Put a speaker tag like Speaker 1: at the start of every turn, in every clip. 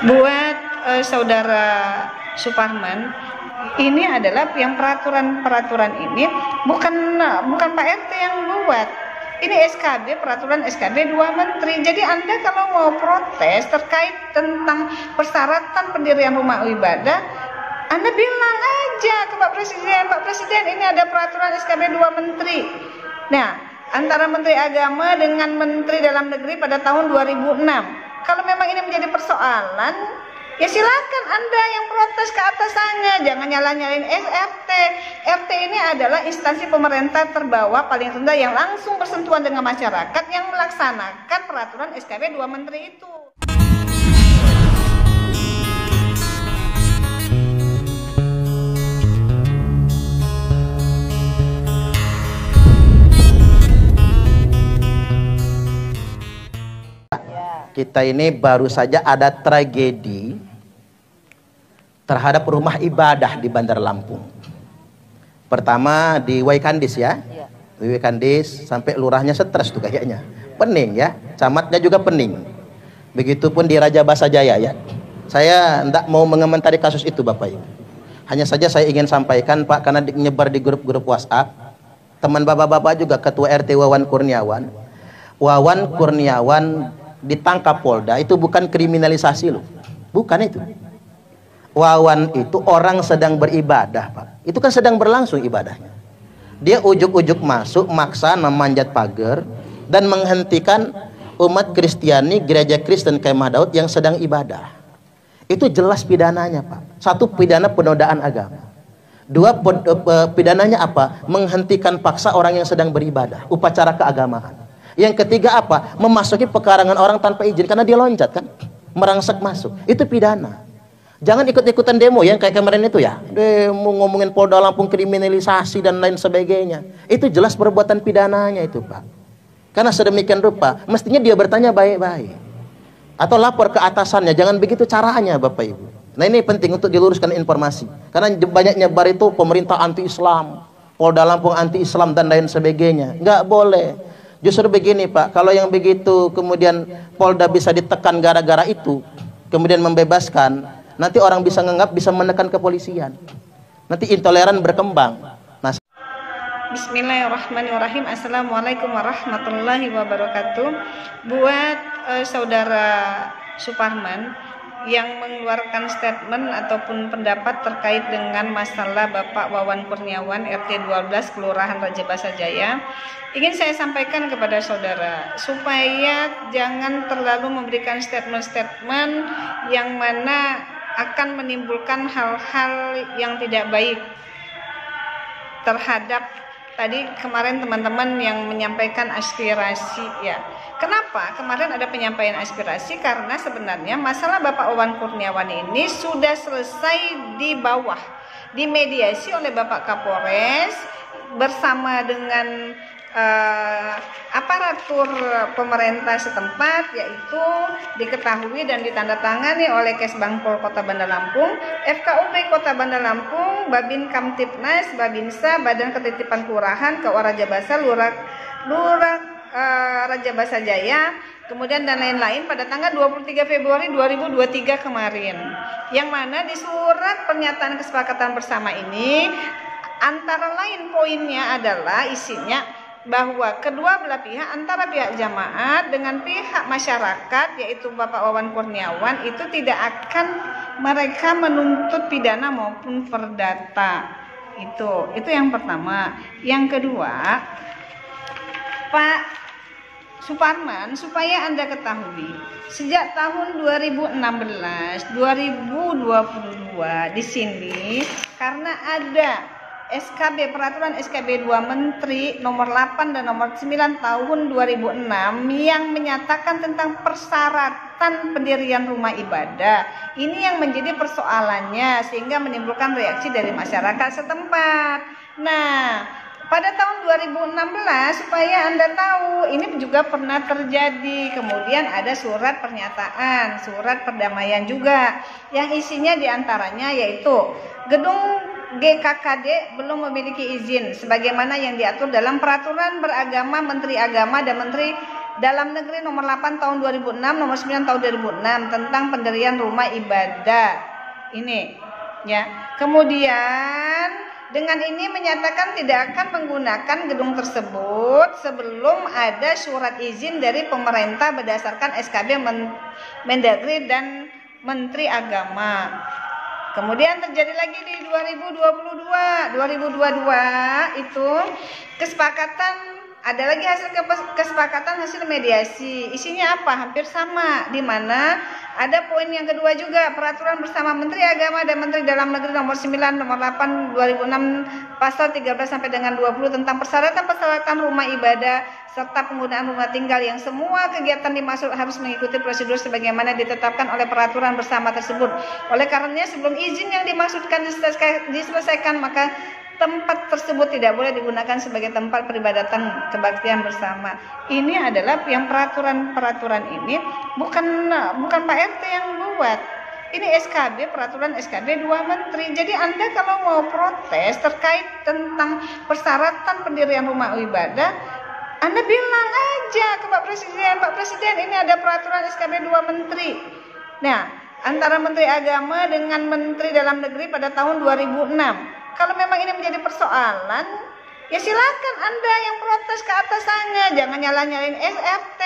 Speaker 1: Buat saudara Suparman, ini adalah yang peraturan ini bukan Pak RT yang buat. Ini SKB, peraturan SKB 2 menteri. Jadi Anda kalau mau protes terkait tentang persyaratan pendirian rumah ibadah, Anda bilang aja ke Pak Presiden, ini ada peraturan SKB 2 menteri. Nah, antara Menteri Agama dengan Menteri Dalam Negeri pada tahun 2006. Kalau memang ini menjadi persoalan, ya silakan Anda yang protes ke atasannya, jangan nyala-nyalain RT. RT ini adalah instansi pemerintah terbawah paling rendah yang langsung bersentuhan dengan masyarakat yang melaksanakan peraturan SKB 2 menteri itu.
Speaker 2: Kita ini baru saja ada tragedi terhadap rumah ibadah di Bandar Lampung. Pertama di Waikandis ya. Di Waikandis sampai lurahnya stres tuh kayaknya. Pening ya, camatnya juga pening. Begitupun di Raja Basa Jaya ya. Saya tidak mau mengomentari kasus itu Bapak Ibu. Hanya saja saya ingin sampaikan Pak, karena nyebar di grup-grup WhatsApp. Teman bapak-bapak juga, Ketua RT Wawan Kurniawan ditangkap Polda. Itu bukan kriminalisasi loh, bukan itu. Wawan itu orang sedang beribadah Pak, itu kan sedang berlangsung ibadahnya. Dia ujuk-ujuk masuk, maksa memanjat pagar dan menghentikan umat Kristiani gereja Kristen Kemah Daud yang sedang ibadah. Itu jelas pidananya Pak. Satu, pidana penodaan agama. Dua, pidananya apa? Menghentikan paksa orang yang sedang beribadah, upacara keagamaan. Yang ketiga apa? Memasuki pekarangan orang tanpa izin karena dia loncat kan, merangsek masuk. Itu pidana. Jangan ikut-ikutan demo yang kayak kemarin itu ya. Demo ngomongin Polda Lampung kriminalisasi dan lain sebagainya. Itu jelas perbuatan pidananya itu Pak. Karena sedemikian rupa, mestinya dia bertanya baik-baik. Atau lapor ke atasannya, jangan begitu caranya Bapak Ibu. Nah ini penting untuk diluruskan informasi. Karena banyak nyebar itu pemerintah anti-Islam, Polda Lampung anti-Islam dan lain sebagainya. Nggak boleh. Justru begini Pak, kalau yang begitu kemudian Polda bisa ditekan gara-gara itu, kemudian membebaskan, nanti orang bisa menganggap bisa menekan kepolisian. Nanti intoleran berkembang. Nah,
Speaker 1: Bismillahirrahmanirrahim. Assalamualaikum warahmatullahi wabarakatuh. Buat saudara Suparman yang mengeluarkan statement ataupun pendapat terkait dengan masalah Bapak Wawan Kurniawan RT 12 Kelurahan Raja Basa Jaya, ingin saya sampaikan kepada saudara supaya jangan terlalu memberikan statement-statement yang mana akan menimbulkan hal-hal yang tidak baik terhadap tadi kemarin teman-teman yang menyampaikan aspirasi ya. Kenapa kemarin ada penyampaian aspirasi? Karena sebenarnya masalah Bapak Wawan Kurniawan ini sudah selesai di bawah, dimediasi oleh Bapak Kapolres bersama dengan aparatur pemerintah setempat, yaitu diketahui dan ditandatangani oleh Kesbangpol Kota Bandar Lampung, FKUP Kota Bandar Lampung, Babin Kamtipnas, Babinsa, Badan Ketitipan Kelurahan, KUA Raja Basa, Lurah Raja Basa Jaya, kemudian dan lain-lain pada tanggal 23 Februari 2023 kemarin. Yang mana di surat pernyataan kesepakatan bersama ini antara lain poinnya adalah isinya bahwa kedua belah pihak antara pihak jamaat dengan pihak masyarakat yaitu Bapak Wawan Kurniawan itu tidak akan mereka menuntut pidana maupun perdata. Itu yang pertama. Yang kedua, Pak Suparman, supaya Anda ketahui, sejak tahun 2016-2022 di sini karena ada SKB, peraturan SKB 2 Menteri nomor 8 dan nomor 9 tahun 2006 yang menyatakan tentang persyaratan pendirian rumah ibadah. Ini yang menjadi persoalannya sehingga menimbulkan reaksi dari masyarakat setempat. Nah, pada tahun 2016 supaya Anda tahu ini juga pernah terjadi. Kemudian ada surat pernyataan, surat perdamaian juga yang isinya diantaranya yaitu gedung GKKD belum memiliki izin sebagaimana yang diatur dalam peraturan beragama Menteri Agama dan Menteri Dalam Negeri nomor 8 tahun 2006, nomor 9 tahun 2006 tentang pendirian rumah ibadah. Ini ya. Kemudian dengan ini menyatakan tidak akan menggunakan gedung tersebut sebelum ada surat izin dari pemerintah berdasarkan SKB Mendagri dan Menteri Agama. Kemudian terjadi lagi di 2022 itu kesepakatan, ada lagi hasil kesepakatan hasil mediasi. Isinya apa? Hampir sama, di mana ada poin yang kedua juga, peraturan bersama Menteri Agama dan Menteri Dalam Negeri nomor 9 nomor 8 2006 pasal 13 sampai dengan 20 tentang persyaratan rumah ibadah serta penggunaan rumah tinggal yang semua kegiatan dimaksud harus mengikuti prosedur sebagaimana ditetapkan oleh peraturan bersama tersebut. Oleh karenanya sebelum izin yang dimaksudkan diselesaikan, maka tempat tersebut tidak boleh digunakan sebagai tempat peribadatan kebaktian bersama. Ini adalah yang peraturan ini bukan Pak RT yang buat. Ini SKB, peraturan SKB 2 menteri. Jadi Anda kalau mau protes terkait tentang persyaratan pendirian rumah ibadah, Anda bilang aja ke Pak Presiden, ini ada peraturan SKB 2 menteri. Nah, antara Menteri Agama dengan Menteri Dalam Negeri pada tahun 2006. Kalau memang ini menjadi persoalan, ya silakan Anda yang protes ke atasannya, jangan nyalain RT.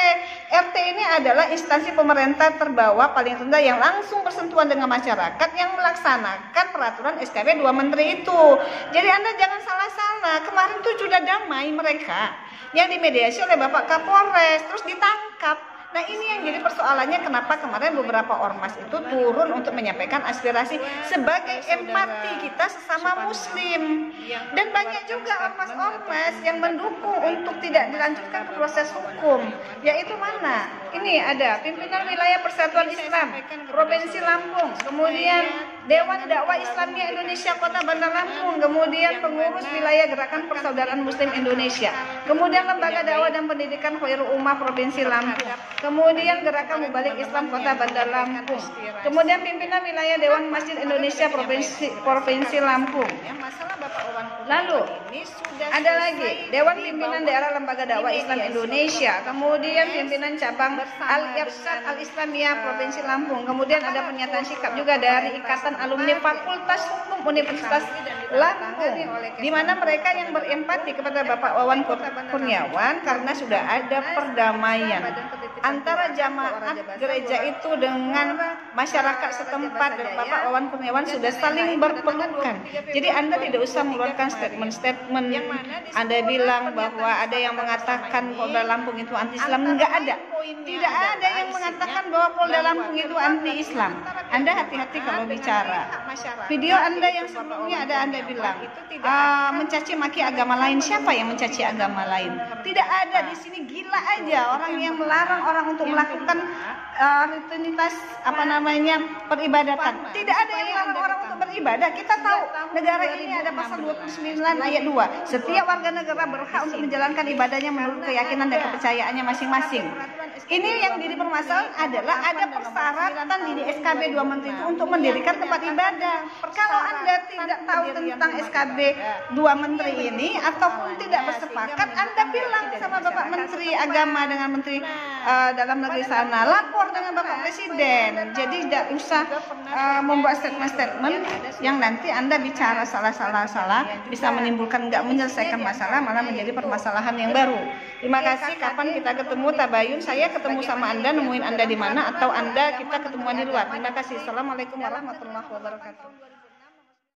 Speaker 1: RT ini adalah instansi pemerintah terbawah paling rendah yang langsung bersentuhan dengan masyarakat yang melaksanakan peraturan SKB 2 menteri itu. Jadi Anda jangan salah-salah. Kemarin tuh sudah damai mereka yang dimediasi oleh Bapak Kapolres, terus ditangkap. Nah ini yang jadi persoalannya, kenapa kemarin beberapa ormas itu turun untuk menyampaikan aspirasi sebagai empati kita sesama muslim. Dan banyak juga ormas-ormas yang mendukung untuk tidak dilanjutkan ke proses hukum. Yaitu mana? Ini ada pimpinan wilayah Persatuan Islam Provinsi Lampung, kemudian Dewan Dakwah Islamiyah Indonesia Kota Bandar Lampung, kemudian pengurus wilayah Gerakan Persaudaraan Muslim Indonesia, kemudian Lembaga Dakwah dan Pendidikan Khairul Ummah Provinsi Lampung, kemudian Gerakan Mubalik Islam Kota Bandar Lampung, kemudian pimpinan wilayah Dewan Masjid Indonesia Provinsi Lampung. Lalu ada lagi Dewan Pimpinan Daerah Lembaga Dakwah Islam Indonesia, kemudian pimpinan cabang Al-Irsyad Al-Islamiyah Provinsi Lampung, kemudian ada pernyataan sikap juga dari Ikatan Alumni Fakultas Hukum Universitas Lampung, di mana mereka yang berempati kepada Bapak Wawan Kurniawan karena sudah ada perdamaian antara jamaat gereja itu dengan masyarakat setempat, dan Bapak Wawan Kurniawan sudah saling berpelukan. Jadi Anda tidak usah mengeluarkan statement Anda bilang bahwa ada yang mengatakan Polda Lampung itu anti-Islam. Enggak ada. Tidak ada yang mengatakan bahwa Polda Lampung itu anti-Islam. Anda hati-hati kalau bicara. Video Anda yang sebelumnya ada Anda bilang mencaci maki agama lain. Siapa yang mencaci agama lain? Tidak ada. Di sini gila aja orang yang melarang orang untuk melakukan rutinitas peribadatan. Tidak ada yang melarang orang untuk beribadah. Kita tahu negara ini ada pasal 29 ayat 2. Setiap warga negara berhak untuk menjalankan ibadahnya menurut keyakinan dan kepercayaannya masing-masing. Ini yang jadi permasalahan adalah ada persyaratan di SKB 2 menteri itu untuk mendirikan tempat ibadah. Kalau Anda tidak tahu tentang SKB 2 menteri ini ataupun tidak bersepakat, Anda bilang sama Bapak Menteri Agama dengan Menteri Dalam Negeri sana, lapor dengan Bapak Presiden. Jadi tidak usah membuat statement-statement yang nanti Anda bicara salah bisa menimbulkan nggak menyelesaikan masalah, malah menjadi permasalahan yang baru. Terima kasih. Kapan kita ketemu tabayun? Saya ketemu sama Anda, nemuin Anda di mana, atau Anda kita ketemuan di luar. Terima kasih. Assalamualaikum warahmatullahi wabarakatuh.